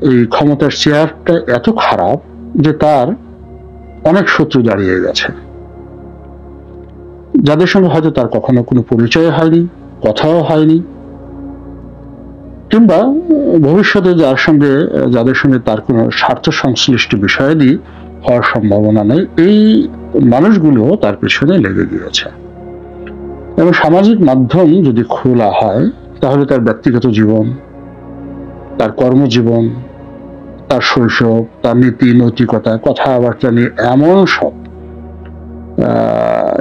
এই ক্ষমতার চেয়ারটা এত খারাপ যে তার অনেক শত্রু দাঁড়িয়ে গেছে, যাদের সঙ্গে হয়তো তার কখনো কোনো পরিচয় হয়নি, কথাও হয়নি, কিংবা ভবিষ্যতে যাদের সঙ্গে তার কোনো স্বার্থ সংশ্লিষ্ট বিষয়াদি হওয়ার সম্ভাবনা নেই, এই মানুষগুলো তার পেছনে লেগে গিয়েছে। এবং সামাজিক মাধ্যম যদি খোলা হয় তাহলে তার ব্যক্তিগত জীবন, তার কর্মজীবন, তার শৈশব, তার নীতি নৈতিকতা, কথাবার্তা নিয়ে এমন সব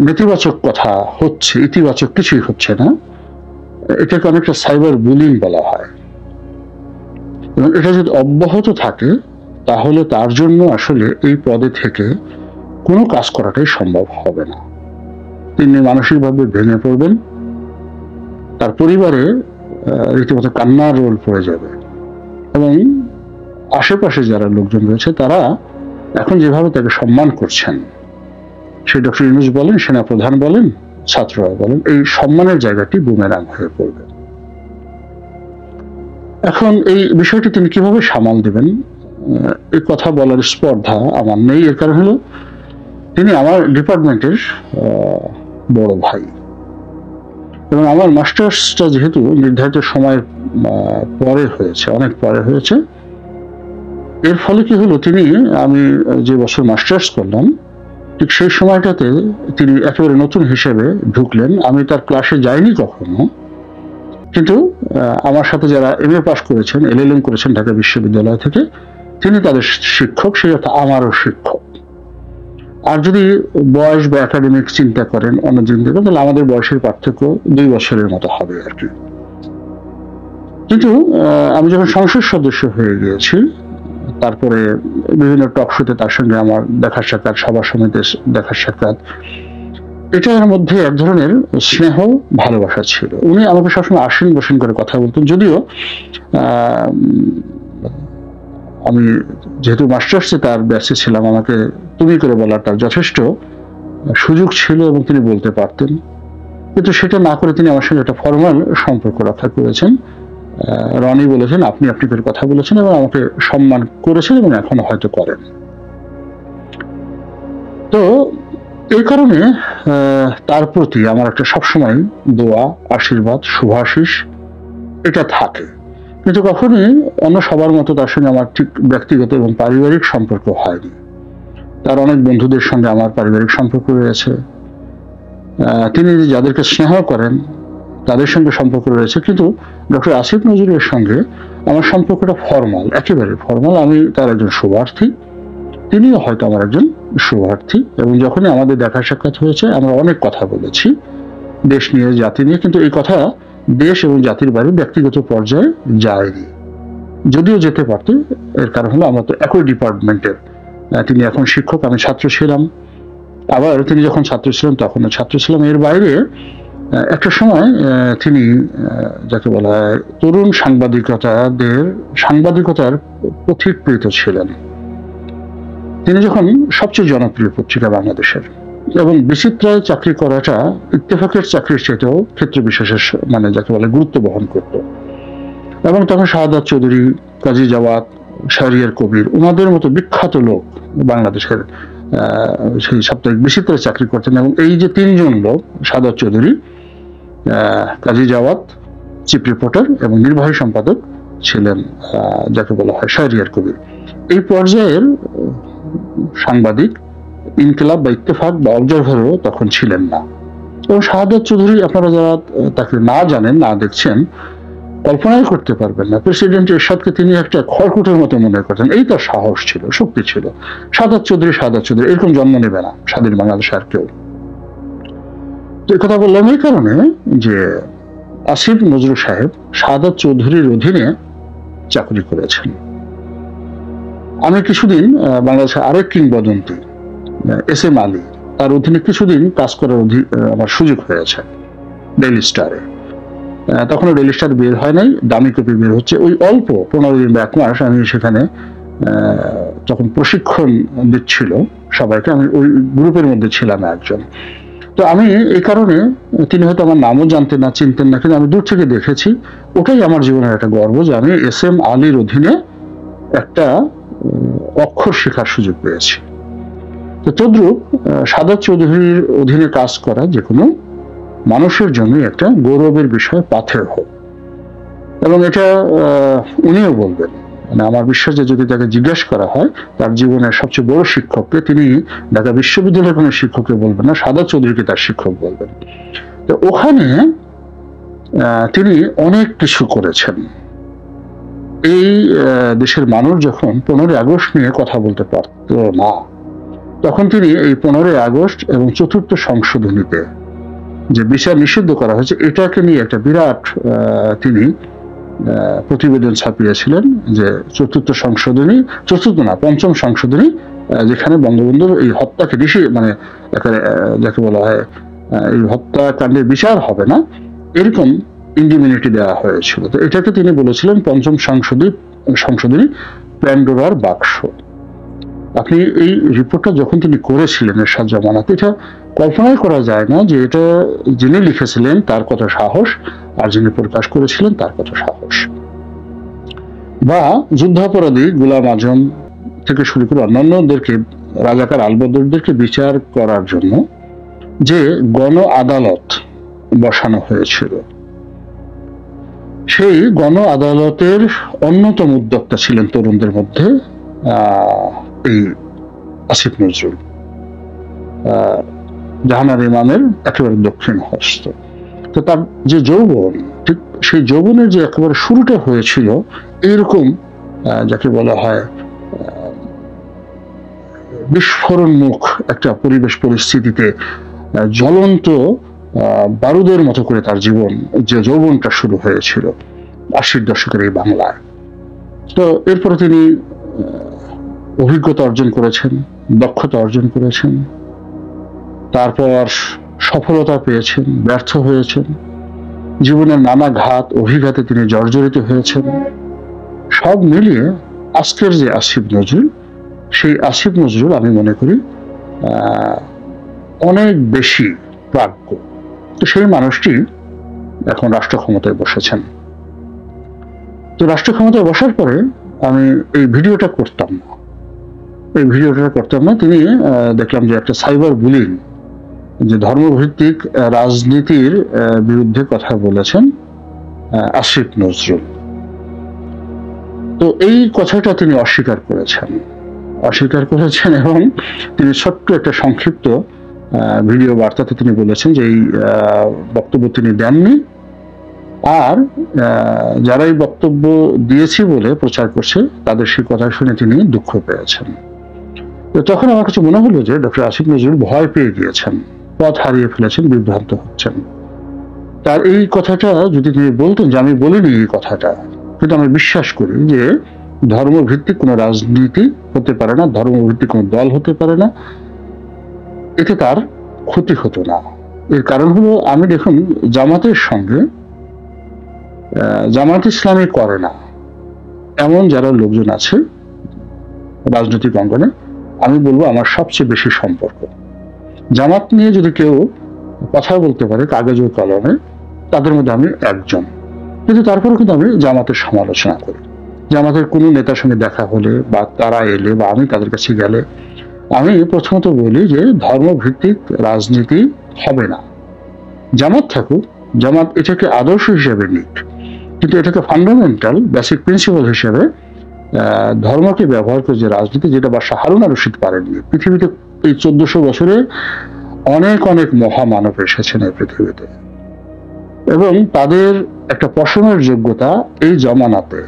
নেতিবাচক কথা হচ্ছে, ইতিবাচক কিছুই হচ্ছে না। এটাকে অনেকটা সাইবার বুলিং বলা হয়। এবং এটা যদি অব্যাহত থাকে তাহলে তার জন্য আসলে এই পদে থেকে কোনো কাজ করাটাই সম্ভব হবে না। তিনি মানসিকভাবে ভেঙে পড়বেন, তার পরিবারে রীতিমতো কান্নার রোল পড়ে যাবে। এবং আশেপাশে যারা লোকজন রয়েছে তারা এখন যেভাবে তাকে সম্মান করছেন, সে ডক্টর ইউনূস বলেন, সেনাপ্রধান বলেন, ছাত্ররা বলেন, এই সম্মানের জায়গাটি বুমেরাং হয়ে পড়বে। এখন এই বিষয়টি তিনি কিভাবে সামাল দেবেন এই কথা বলার স্পর্ধা আমার নেই। এর কারণ হলো তিনি আমার ডিপার্টমেন্টের বড় ভাই, এবং আমার মাস্টার্সটা যেহেতু নির্ধারিত সময়ের পরে হয়েছে, অনেক পরে হয়েছে, এর ফলে কি হলো, আমি যে বছর মাস্টার্স করলাম ঠিক সেই সময়টাতে তিনি একেবারে নতুন হিসেবে ঢুকলেন। আমি তার ক্লাসে যাইনি কখনো, কিন্তু আমার সাথে যারা MA পাস করেছেন, LLM করেছেন ঢাকা বিশ্ববিদ্যালয় থেকে, তিনি তাদের শিক্ষক, সেই অর্থে আমারও শিক্ষক। আর যদি বয়স বা একাডেমিক চিন্তা করেন, অন্য চিন্তা করেন, তাহলে আমাদের বয়সের পার্থক্য 2 বছরের মতো হবে আর কি। কিন্তু আমি যখন সংসদ সদস্য হয়ে গিয়েছি, তারপরে বিভিন্ন টক শোতে তার সঙ্গে আমার দেখা সাক্ষাৎ, সভা সমিতিতে দেখা সাক্ষাৎ, এটার মধ্যে এক ধরনের স্নেহ ভালোবাসা ছিল। উনি আমাকে সবসময় আসীন বসীন করে কথা বলতেন, যদিও আমি যেহেতু মাস্টার্সে তার ব্যাচে ছিলাম, আমাকে তুমি করে বলার তার যথেষ্ট সুযোগ ছিল এবং তিনি বলতে পারতেন, কিন্তু সেটা না করে তিনি আমার সঙ্গে একটা ফর্মাল সম্পর্ক রক্ষা করেছেন। রনি বলেছেন, আপনি আপনি করে কথা বলেছেন এবং আমাকে সম্মান করেছেন এবং এখনো হয়তো করেন। তো এই কারণে তার প্রতি আমার একটা সবসময় দোয়া, আশীর্বাদ, শুভাশিস এটা থাকে। কিন্তু কখনোই অন্য সবার মতো তার সঙ্গে আমার ঠিক ব্যক্তিগত এবং পারিবারিক সম্পর্ক হয়নি। তার অনেক বন্ধুদের সঙ্গে আমার পারিবারিক সম্পর্ক রয়েছে, তিনি যাদেরকে স্নেহ করেন তাদের সঙ্গে সম্পর্ক রয়েছে, কিন্তু ডক্টর আসিফ নজরুলের সঙ্গে আমার সম্পর্কটা ফর্মাল, একেবারে ফর্মাল। আমি তার একজন শুভার্থী, তিনিও হয়তো আমার একজন শুভার্থী। এবং যখনই আমাদের দেখা সাক্ষাৎ হয়েছে আমরা অনেক কথা বলেছি দেশ নিয়ে, জাতি নিয়ে, কিন্তু এই কথা দেশ এবং জাতির বাইরে ব্যক্তিগত পর্যায়ে যায়নি, যদিও যেতে পারত। এর কারণ হলো আমরা তো একই ডিপার্টমেন্টের, তিনি এখন শিক্ষক, আমি ছাত্র ছিলাম, আবার তিনি যখন ছাত্র ছিলেন তখনও ছাত্র ছিলাম। এর বাইরে একটা সময় তিনি যাকে বলা হয় তরুণ সাংবাদিকতার পথিকৃৎ ছিলেন। তিনি যখন সবচেয়ে জনপ্রিয় পত্রিকা বাংলাদেশের, এবং বিচিত্রায় চাকরি করাটা ইত্তেফাকের চাকরির চাইতেও ক্ষেত্র বিশেষের মানে যাকে বলে গুরুত্ব বহন করত। এবং তখন শাহাদাত চৌধুরী, কাজী জাওয়াত, শাহরিয়ার কবির, ওনাদের মতো বিখ্যাত লোক বাংলাদেশের সেই সাপ্তাহিক বিচিত্রায় চাকরি করতেন। এবং এই যে 3 জন লোক, শাহাদাত চৌধুরী, কাজী জাওয়াত, চিফ রিপোর্টার এবং নির্বাহী সম্পাদক ছিলেন যাকে বলা হয় শাহরিয়ার কবির, এই পর্যায়ের সাংবাদিক ইনকিলাব বা ইত্তেফাক বা অবজারভারও তখন ছিলেন না। এবং শাহাদাত চৌধুরী, আপনারা যারা তাকে না জানেন, না দেখছেন, কল্পনাই করতে পারবেন না, প্রেসিডেন্ট এরশাদকে তিনি একটা খড়কুটোর মতো মনে করতেন। এই তার সাহস ছিল, শক্তি ছিল। শাহাদাত চৌধুরী এরকম জন্ম নেবে না স্বাধীন বাংলাদেশে আর কেউ। এই কথা বললাম এই কারণে যে আসিফ নজরুল সাহেব শাহাদাত চৌধুরীর অধীনে চাকরি করেছেন। আমি কিছুদিন বাংলাদেশের আরেক কিংবদন্তি SM আলী, তার অধীনে কিছুদিন কাজ করার আমার সুযোগ হয়েছে ডেইলি স্টারে। তখনও ডেইলি স্টার বের হয় নাই, দামি কপি বের হচ্ছে। ওই অল্প 15 দিন বা 1 মাস আমি সেখানে তখন প্রশিক্ষণ দিচ্ছিল সবাইকে, আমি ওই গ্রুপের মধ্যে ছিলাম একজন। তো আমি এই কারণে, তিনি হয়তো আমার নামও জানতেন না, চিনতেন না, কিন্তু আমি দূর থেকে দেখেছি। ওটাই আমার জীবনের একটা গর্ব যে আমি SM আলীর অধীনে একটা অক্ষর শেখার সুযোগ পেয়েছি। তো তদ্রুপ সাদাত চৌধুরীর অধীনে কাজ করা যে কোনো মানুষের জন্য একটা গৌরবের বিষয়, পাথেয় হোক। এবং এটা উনিও বলবেন, মানে আমার বিশ্বাস যে যদি তাকে জিজ্ঞেস করা হয় তার জীবনের সবচেয়ে বড় শিক্ষককে, তিনি ঢাকা বিশ্ববিদ্যালয়ের কোনো শিক্ষককে বলবেন না, সাদাত চৌধুরীকে তার শিক্ষক বলবেন। তো ওখানে তিনি অনেক কিছু করেছেন। এই দেশের মানুষ যখন 15ই আগস্ট নিয়ে কথা বলতে পারত না, তখন তিনি এই 15ই আগস্ট এবং 4র্থ সংশোধনীতে যে বিচার নিষিদ্ধ করা হয়েছে এটাকে নিয়ে একটা বিরাট তিনি প্রতিবেদন ছাপিয়েছিলেন, যে 4র্থ সংশোধনী, 4র্থ না 5ম সংশোধনী, যেখানে বঙ্গবন্ধুর এই হত্যাকে মানে যাকে বলা হয় এই হত্যাকাণ্ডের বিচার হবে না এরকম ইন্ডিমিনিটি দেওয়া হয়েছিল। তো এটাকে তিনি বলেছিলেন 5ম সংশোধনী প্যান্ডোরার বাক্স। আপনি এই রিপোর্টটা যখন তিনি করেছিলেন এরশাদ জামানত, এটা কল্পনাই করা যায় না যে এটা যিনি লিখেছিলেন তার কত সাহস, আর যিনি প্রকাশ করেছিলেন তার কত সাহস। বা যুদ্ধাপরাধী গোলাম আজম থেকে শুরু করে অন্যান্যদেরকে, রাজাকার আলবদরদেরকে বিচার করার জন্য যে গণ আদালত বসানো হয়েছিল, সেই গণ আদালতের অন্যতম উদ্যোক্তা ছিলেন তরুণদের মধ্যে এই আসিফ নজরুল, জাহানার ইমামের একেবারে দক্ষিণ হস্ত। তো তার যে যৌবন, ঠিক সেই যৌবনের যে একেবারে শুরুটা হয়েছিল এইরকম যাকে বলা হয় বিস্ফোরণমুখ একটা পরিবেশ পরিস্থিতিতে জ্বলন্ত বারুদের মতো করে তার জীবন, যে যৌবনটা শুরু হয়েছিল 80-র দশকের এই বাংলায়। তো এরপরে তিনি অভিজ্ঞতা অর্জন করেছেন, দক্ষতা অর্জন করেছেন, তারপর সফলতা পেয়েছেন, ব্যর্থ হয়েছেন, জীবনের নানা ঘাত অভিঘাতে তিনি জর্জরিত হয়েছেন। সব মিলিয়ে আজকের যে আসিফ নজরুল, সেই আসিফ নজরুল আমি মনে করি অনেক বেশি প্রাজ্ঞ। তো সেই মানুষটি এখন রাষ্ট্র ক্ষমতায় বসেছেন। তো রাষ্ট্র ক্ষমতায় বসার পরে আমি এই ভিডিওটা করতাম না, তিনি দেখলাম যে একটা সাইবার বুলিং, যে ধর্মভিত্তিক রাজনীতির বিরুদ্ধে কথা বলেছেন আসিফ নজরুল। তো এই কথাটা তিনি অস্বীকার করেছেন এবং তিনি ছোট্ট একটা সংক্ষিপ্ত ভিডিও বার্তাতে তিনি বলেছেন যে এই বক্তব্য তিনি দেননি, আর যারা এই বক্তব্য দিয়েছি বলে প্রচার করছে তাদের সেই কথা শুনে তিনি দুঃখ পেয়েছেন। তো তখন আমার কাছে মনে হলো যে ডক্টর আসিফ নজরুল ভয় পেয়ে গিয়েছেন, পথ হারিয়ে ফেলেছেন, বিভ্রান্ত হচ্ছেন। তার এই কথাটা যদি তিনি বলতেন যে আমি বলিনি এই কথাটা, কিন্তু আমি বিশ্বাস করি যে ধর্মভিত্তিক কোনো রাজনীতি হতে পারে না, ধর্মভিত্তিক কোনো দল হতে পারে না, এতে তার ক্ষতি হতো না। এর কারণ হলো, আমি দেখুন জামাতের সঙ্গে জামাত ইসলামী করে না এমন যারা লোকজন আছে রাজনৈতিক অঙ্গনে, আমি বলবো আমার সবচেয়ে বেশি সম্পর্ক জামাত নিয়ে যদি কেউ কথা বলতে পারে কাগজ ও কলমে, তাদের মধ্যে আমি একজন। কিন্তু তারপরেও কিন্তু আমি জামাতের সমালোচনা করি। জামাতের কোনো নেতার সঙ্গে দেখা হলে বা তারা এলে বা আমি তাদের কাছে গেলে আমি প্রথমত বলি যে ধর্মভিত্তিক রাজনীতি হবে না। জামাত থাকুক, জামাত এটাকে আদর্শ হিসেবে নিক, কিন্তু এটাকে ফান্ডামেন্টাল বেসিক প্রিন্সিপাল হিসেবে ধর্মকে ব্যবহার করে যে রাজনীতি, যেটা বাদশাহ হারুন আর রশিদ পারেননি। পৃথিবীতে এই 1400 বছরে অনেক অনেক মহামানব এসেছেন এই পৃথিবীতে, এবং তাদের একটা পশমের যোগ্যতা এই জমানাতে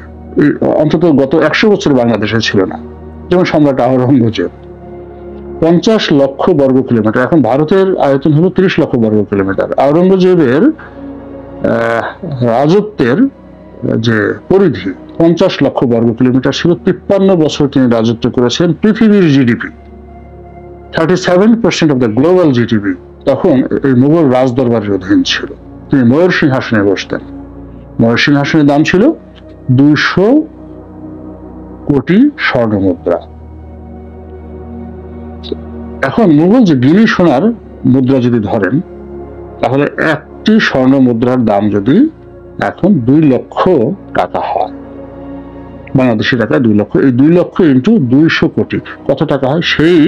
অন্তত গত 100 বছর বাংলাদেশে ছিল না। যেমন সম্রাট আওরঙ্গজেব 50 লক্ষ বর্গ কিলোমিটার, এখন ভারতের আয়তন হলো 30 লক্ষ বর্গ কিলোমিটার। আওরঙ্গজেবের রাজত্বের যে পরিধি 50 লক্ষ বর্গ কিলোমিটার ছিল। 53 বছর তিনি রাজত্ব করেছেন। পৃথিবীর GDP 37% of the global GDP তখন এই মুঘল রাজদরবারের অধীন ছিল। তিনি ময়ূর সিংহাসনে বসতেন। ময়ূর সিংহাসনের দাম ছিল 200 কোটি স্বর্ণ মুদ্রা। এখন মুঘল যে গিনি সোনার মুদ্রা যদি ধরেন, তাহলে একটি স্বর্ণ মুদ্রার দাম যদি এখন 2 লক্ষ টাকা হয়, বাংলাদেশি টাকায় 2 লক্ষ। এই 2 লক্ষ ইন্টু 200 কোটি কত টাকা হয়? সেই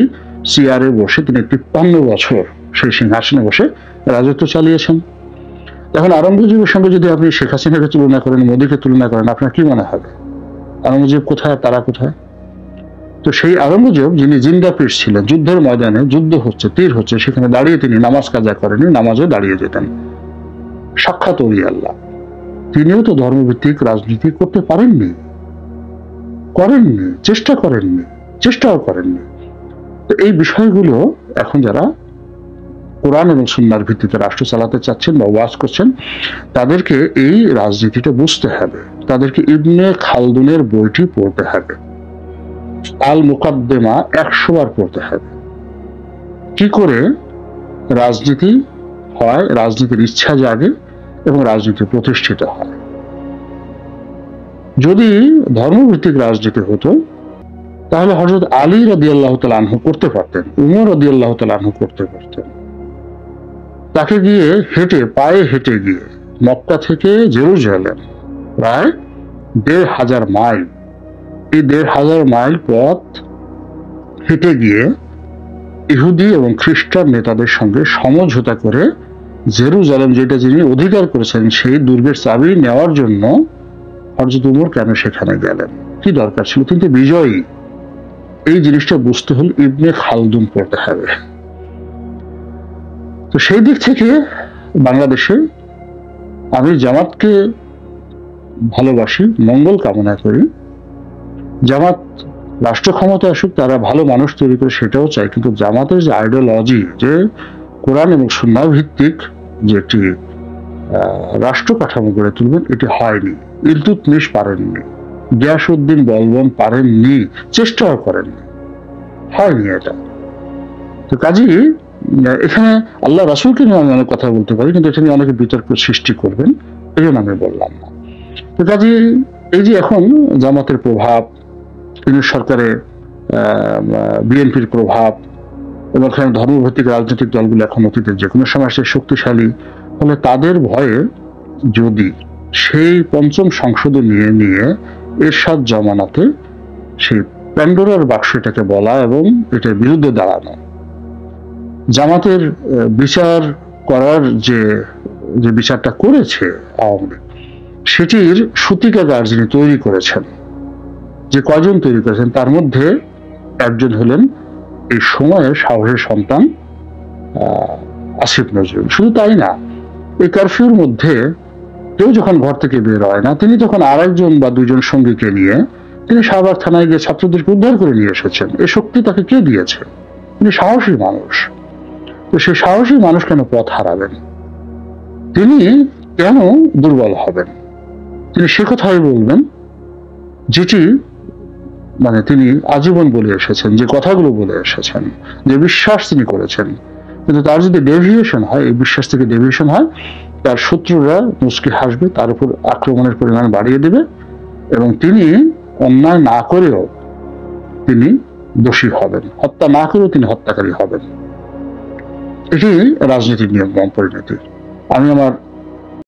চেয়ারে বসে তিনি 53 বছর সেই সিংহাসনে বসে রাজত্ব চালিয়েছেন। এখন আওরঙ্গজেবের সঙ্গে যদি আপনি শেখ হাসিনাকে তুলনা করেন, মোদীকে তুলনা করেন, আপনার কি মনে হবে আওরঙ্গজেব কোথায়, তারা কোথায়? তো সেই আওরঙ্গজেব যিনি জিন্দা পীর ছিলেন, যুদ্ধের ময়দানে যুদ্ধ হচ্ছে, তীর হচ্ছে, সেখানে দাঁড়িয়ে তিনি নামাজ কাজা করেনি, নামাজও দাঁড়িয়ে যেতেন। সাক্ষাৎ ওলি আল্লাহ। তিনিও তো ধর্মভিত্তিক রাজনীতি করতে পারেননি, করেননি, চেষ্টাও করেননি। তো এই বিষয়গুলো এখন যারা কোরআন এবং সুন্নাহর ভিত্তিতে রাষ্ট্র চালাতে চাচ্ছেন বা ওয়াজ করছেন, তাদেরকে এই রাজনীতিটা বুঝতে হবে। তাদেরকে ইবনে খালদুনের বইটি পড়তে হবে, আল মুকাদ্দেমা 100 বার পড়তে হবে। কি করে রাজনীতি হয়, রাজনীতির ইচ্ছা জাগে এবং রাজনীতি প্রতিষ্ঠিত হয়। যদি ধর্মভিত্তিক রাজনীতি হতো তাহলে হযরত আলী রাদিয়াল্লাহু তাআলা আনহু করতে পারতেন, উমর রাদিয়াল্লাহু তাআলা আনহু করতে পারতেন। তাকে গিয়ে পায়ে হেঁটে গিয়ে মক্কা থেকে জেরুজালেম প্রায় 1500 মাইল, এই 1500 মাইল পথ হেঁটে গিয়ে ইহুদি এবং খ্রিস্টান নেতাদের সঙ্গে সমঝোতা করে জেরুজালেম, যেটা যিনি অধিকার করেছেন, সেই দুর্গের চাবি নেওয়ার জন্য হযরত উমর কেন সেখানে গেলেন, কি দরকার ছিল? কিন্তু বিজয়ী। এই জিনিসটা বুঝতে হলে ইবনে খালদুন পড়তে হবে। তো সেই দিক থেকে বাংলাদেশে আমি জামাতকে ভালোবাসি, মঙ্গল কামনা করি। জামাত রাষ্ট্র ক্ষমতা আসুক, তারা ভালো মানুষ তৈরি করে, সেটাও চাই। কিন্তু জামাতের যে আইডিওলজি, যে কোরআন এবং সুন্নাহ ভিত্তিক যে একটি রাষ্ট্র কাঠামো গড়ে তুলবেন, এটি হয়নি। ইলতুৎমিশ পারেননি, গিয়াসউদ্দিন বলবন পারেননি, চেষ্টাও করেননি, হয়নি এটা। তো কাজেই এখানে আল্লাহ রাসূলকে নিয়ে আমি অনেক কথা বলতে পারি, কিন্তু এটা নিয়ে অনেকে বিতর্ক সৃষ্টি করবেন, এই জন্য আমি বললাম না। তো কাজেই এই যে এখন জামাতের প্রভাব, ইউনূস সরকারে বিএনপির প্রভাব, এবং এখানে ধর্মভিত্তিক রাজনৈতিক দলগুলো এখন অতীতের যে কোনো সময় সে শক্তিশালী হলে, তাদের ভয়ে যদি সেই ৫ম সংসদ নিয়ে এরশাদ জমানাতে সেই প্যান্ডোরার বাক্স এটাকে বলা এবং এটার বিরুদ্ধে দাঁড়ানো, জামাতের বিচার করার যে বিচারটা করেছে আওয়ামী লীগ, সেটির সূতিকাগার যিনি তৈরি করেছেন, যে কয়জন তৈরি করেছেন, তার মধ্যে একজন হলেন এই সময়ের সাহসের সন্তান আসিফ নজরুল। শুধু তাই না, এই কারফিউর মধ্যে কেউ যখন ঘর থেকে বের হয় না, তিনি তখন আরেকজন বা 2জন সঙ্গীকে নিয়ে তিনি শাহবাগ থানায় গিয়ে ছাত্রদেরকে উদ্ধার করে নিয়ে এসেছেন। এই শক্তি তাকে কে দিয়েছে? তিনি সাহসী মানুষ। তো সেই সাহসী মানুষ কেন পথ হারাবেন? তিনি কেন দুর্বল হবেন? তিনি সে কথাই বলবেন যেটি তিনি আজীবন বলে এসেছেন, যে কথাগুলো বলে এসেছেন, যে বিশ্বাস তিনি করেছেন। কিন্তু তার যদি ডেভিয়েশন হয়, এই বিশ্বাস থেকে ডেভিয়েশন হয়, তার শত্রুরা মুচকি হাসবে, তার উপর আক্রমণের পরিমাণ বাড়িয়ে দেবে, এবং তিনি অন্যায় না করেও তিনি দোষী হবেন, হত্যা না করেও তিনি হত্যাকারী হবেন। এটি রাজনীতির নিয়ম পরিণতি। আমি আমার